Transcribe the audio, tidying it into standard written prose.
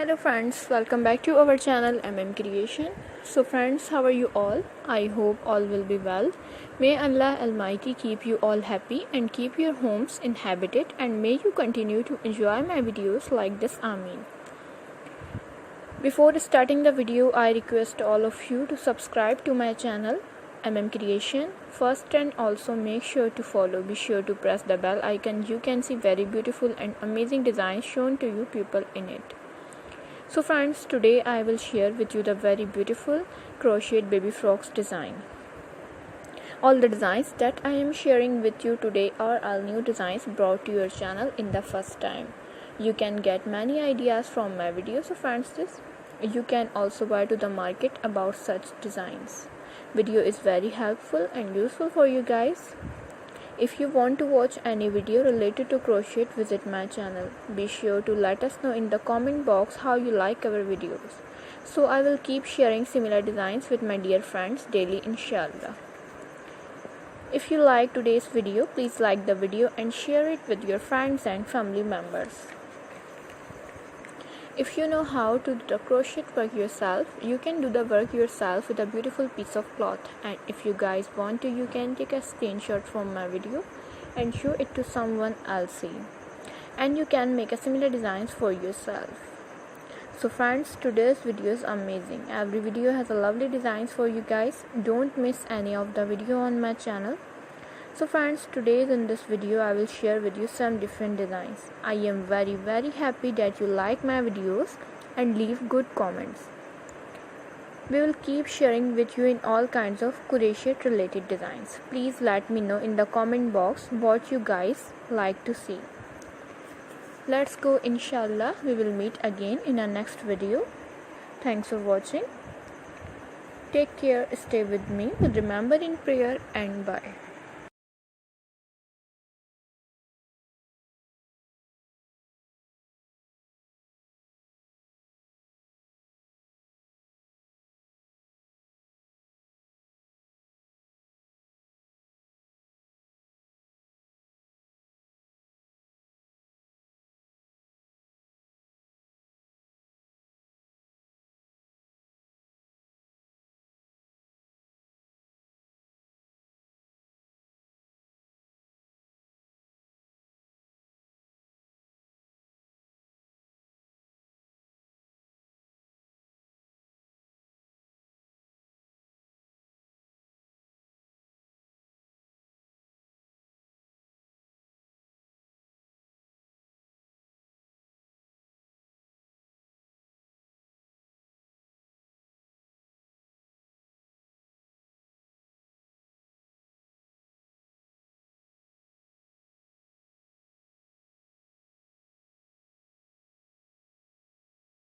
Hello friends, welcome back to our channel Creation. So friends, how are you all? I hope all will be well. May Allah Almighty keep you all happy and keep your homes inhabited, and may you continue to enjoy my videos like this. Ameen. Before starting the video, I request all of you to subscribe to my channel Creation first, and also make sure to follow. Be sure to press the bell icon. You can see very beautiful and amazing designs shown to you people in it. So friends, today I will share with you the very beautiful crochet baby frocks design. All the designs that I am sharing with you today are all new designs brought to your channel in the first time. You can get many ideas from my videos. So friends, you can also buy to the market about such designs. Video is very helpful and useful for you guys. If you want to watch any video related to crochet, visit my channel. Be sure to let us know in the comment box how you like our videos. So I will keep sharing similar designs with my dear friends daily, inshallah. If you like today's video, please like the video and share it with your friends and family members. If you know how to do the crochet work yourself, you can do the work yourself with a beautiful piece of cloth. And if you guys want to, you can take a screenshot from my video and show it to someone else. And you can make a similar designs for yourself. So friends, today's video is amazing. Every video has a lovely designs for you guys. Don't miss any of the video on my channel. So friends, today in this video I will share with you some different designs. I am very happy that you like my videos and leave good comments. We will keep sharing with you in all kinds of crochet related designs. Please let me know in the comment box what you guys like to see. Let's go, inshallah. We will meet again in our next video. Thanks for watching. Take care, stay with me, remember in prayer, and bye.